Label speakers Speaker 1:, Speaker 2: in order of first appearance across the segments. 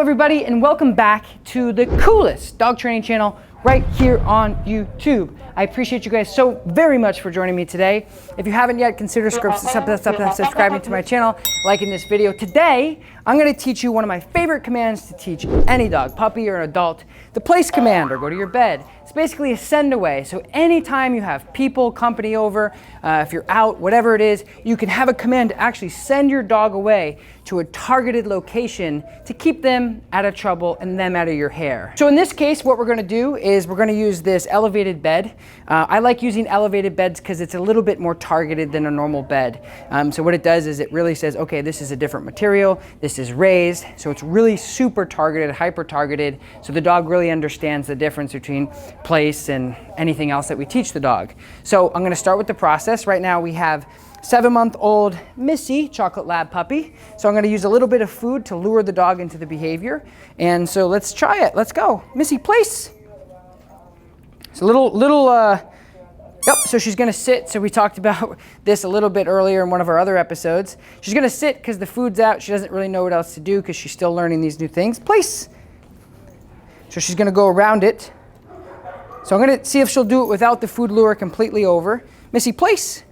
Speaker 1: everybody, and welcome back to the coolest dog training channel right here on YouTube. I appreciate you guys so very much for joining me today. If you haven't yet, consider subscribing to my channel, liking this video. Today, I'm gonna teach you one of my favorite commands to teach any dog, puppy or an adult, the place command, or go to your bed. It's basically a send away. So anytime you have people, company over, if you're out, whatever it is, you can have a command to actually send your dog away to a targeted location to keep them out of trouble and them out of your hair. So in this case, what we're gonna do is we're gonna use this elevated bed. I like using elevated beds because it's a little bit more targeted than a normal bed. So what it does is it really says, okay, this is a different material, this is raised, so it's really super targeted, hyper targeted, so the dog really understands the difference between place and anything else that we teach the dog. So I'm gonna start with the process. Right now we have 7-month-old Missy, chocolate lab puppy. So I'm gonna use a little bit of food to lure the dog into the behavior. And so let's try it, let's go. Missy, place. So yep, so she's gonna sit. So we talked about this a little bit earlier in one of our other episodes. She's gonna sit because the food's out. She doesn't really know what else to do because she's still learning these new things. Place. So she's gonna go around it. So I'm gonna see if she'll do it without the food lure completely over. Missy, place.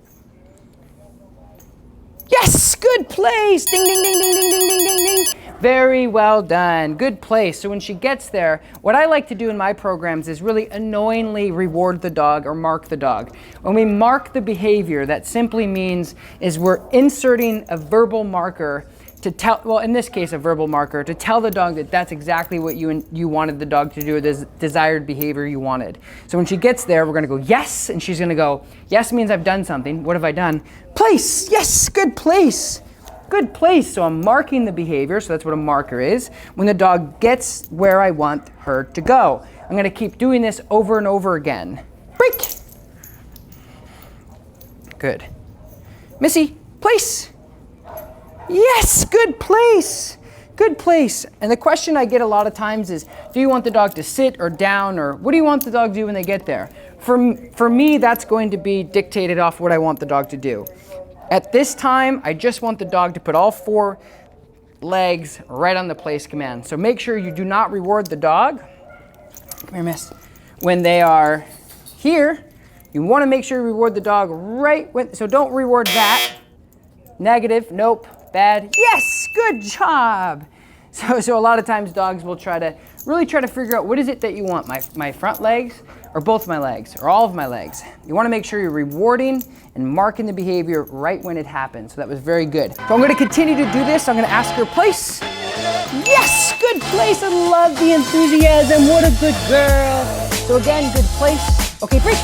Speaker 1: Yes, good place. Ding, ding, ding, ding, ding, ding, ding, ding, ding. Very well done, good place. So when she gets there, what I like to do in my programs is really annoyingly reward the dog or mark the dog. When we mark the behavior, that simply means is we're inserting a verbal marker to tell, well, in this case, a verbal marker, to tell the dog that that's exactly what you wanted the dog to do, the desired behavior you wanted. So when she gets there, we're gonna go, yes, and she's gonna go, yes means I've done something. What have I done? Place, yes, good place. Good place, so I'm marking the behavior, so that's what a marker is. When the dog gets where I want her to go. I'm gonna keep doing this over and over again. Break. Good. Missy, place. Yes, good place. Good place. And the question I get a lot of times is, do you want the dog to sit or down, or what do you want the dog to do when they get there? For me, that's going to be dictated off what I want the dog to do. At this time, I just want the dog to put all 4 legs right on the place command. So make sure you do not reward the dog. Come here, miss. When they are here, you want to make sure you reward the dog right when, so don't reward that. Negative, nope, bad. Yes, good job. So a lot of times dogs will really try to figure out what is it that you want, my front legs or both my legs or all of my legs. You want to make sure you're rewarding and marking the behavior right when it happens. So that was very good. So I'm going to continue to do this. I'm going to ask her place. Yes, good place. I love the enthusiasm. What a good girl. So again, good place. Okay, break.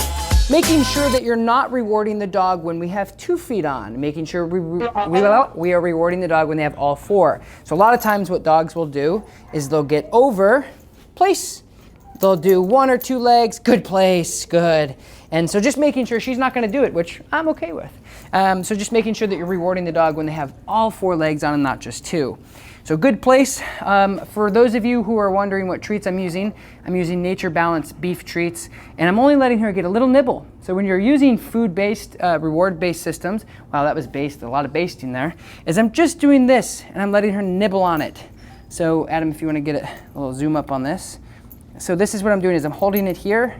Speaker 1: Making sure that you're not rewarding the dog when we have 2 feet on. Making sure we are rewarding the dog when they have all 4. So a lot of times what dogs will do is they'll get over, place. They'll do 1 or 2 legs, good place, good. And so just making sure she's not gonna do it, which I'm okay with. So just making sure that you're rewarding the dog when they have all 4 legs on and not just 2. So good place. For those of you who are wondering what treats I'm using Nature Balanced beef treats, and I'm only letting her get a little nibble. So when you're using food-based, reward-based systems, wow, that was a lot of basting there, is I'm just doing this, and I'm letting her nibble on it. So Adam, if you wanna get a little zoom up on this. So this is what I'm doing, is I'm holding it here.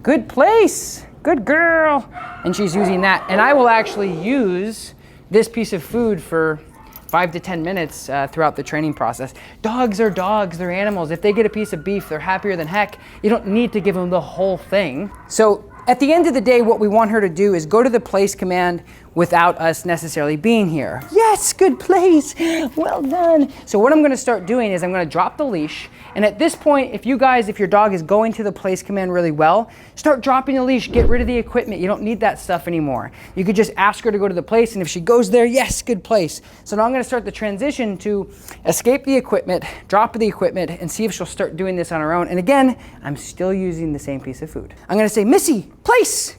Speaker 1: Good place, good girl. And she's using that. And I will actually use this piece of food for 5 to 10 minutes throughout the training process. Dogs are dogs, they're animals. If they get a piece of beef, they're happier than heck. You don't need to give them the whole thing. So at the end of the day, what we want her to do is go to the place command without us necessarily being here. Yes, good place, well done. So what I'm gonna start doing is I'm gonna drop the leash, and at this point, if your dog is going to the place command really well, start dropping the leash, get rid of the equipment. You don't need that stuff anymore. You could just ask her to go to the place, and if she goes there, yes, good place. So now I'm gonna start the transition to escape the equipment, drop the equipment, and see if she'll start doing this on her own. And again, I'm still using the same piece of food. I'm gonna say, Missy, place.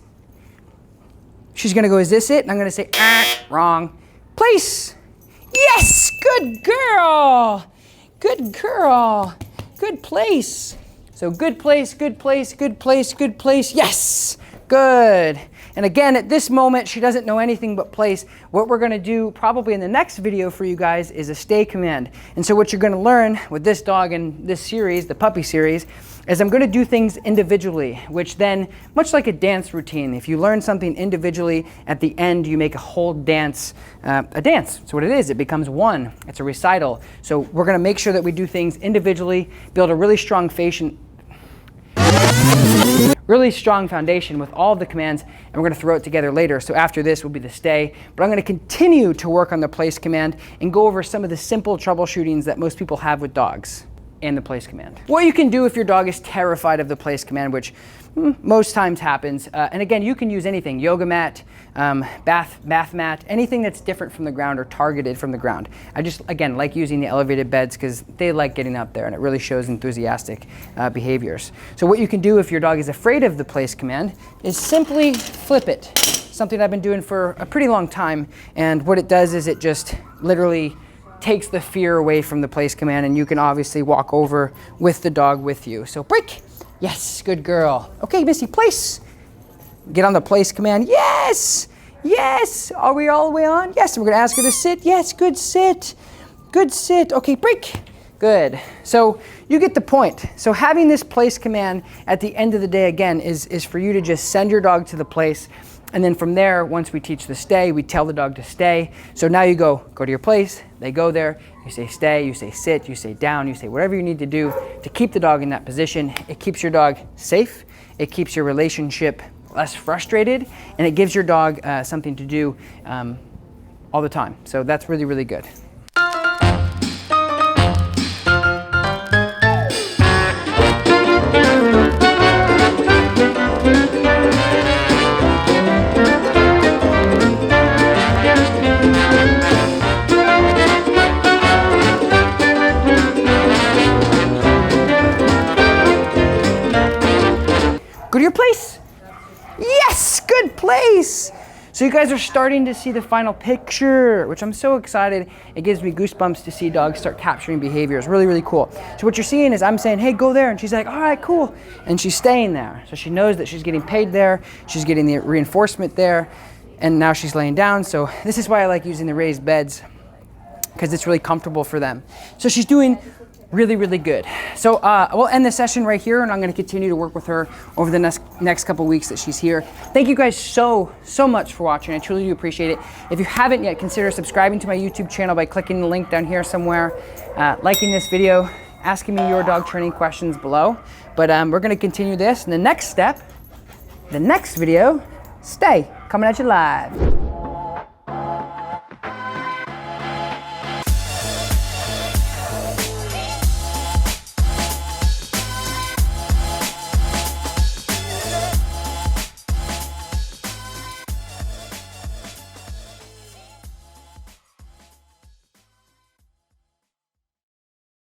Speaker 1: She's gonna go, is this it? And I'm gonna say, wrong. Place. Yes, good girl. Good girl. Good place. So good place, good place, good place, good place. Yes, good. And again, at this moment, she doesn't know anything but place. What we're gonna do probably in the next video for you guys is a stay command. And so what you're gonna learn with this dog in this series, the puppy series, is I'm gonna do things individually, which then, much like a dance routine, if you learn something individually, at the end you make a whole dance, a dance. So what it is, it becomes one. It's a recital. So we're gonna make sure that we do things individually, build a really strong foundation with all of the commands, and we're going to throw it together later. So after this will be the stay, but I'm going to continue to work on the place command and go over some of the simple troubleshootings that most people have with dogs and the place command. What you can do if your dog is terrified of the place command, which most times happens, and again, you can use anything, yoga mat, bath mat, anything that's different from the ground or targeted from the ground. I just, again, like using the elevated beds because they like getting up there and it really shows enthusiastic behaviors. So what you can do if your dog is afraid of the place command is simply flip it. Something I've been doing for a pretty long time, and what it does is it just literally takes the fear away from the place command, and you can obviously walk over with the dog with you. So break. Yes, good girl. Okay, Missy, place. Get on the place command. Yes, yes. Are we all the way on? Yes, we're gonna ask her to sit. Yes, good sit. Good sit. Okay, break. Good. So you get the point. So having this place command at the end of the day, again, is for you to just send your dog to the place. And then from there, once we teach the stay, we tell the dog to stay. So now you go to your place, they go there, you say stay, you say sit, you say down, you say whatever you need to do to keep the dog in that position. It keeps your dog safe, it keeps your relationship less frustrated, and it gives your dog something to do all the time. So that's really, really good. Go to your place. Yes, good place. So you guys are starting to see the final picture, which I'm so excited. It gives me goosebumps to see dogs start capturing behaviors. Really, really cool. So what you're seeing is I'm saying, hey, go there. And she's like, all right, cool. And she's staying there. So she knows that she's getting paid there. She's getting the reinforcement there. And now she's laying down. So this is why I like using the raised beds, because it's really comfortable for them. So she's doing really, really good. So we'll end the session right here, and I'm going to continue to work with her over the next couple weeks that she's here. Thank you guys so much for watching. I truly do appreciate it. If you haven't yet, consider subscribing to my YouTube channel by clicking the link down here somewhere, liking this video, asking me your dog training questions below. But we're going to continue this. And the next step, the next video, stay coming at you live.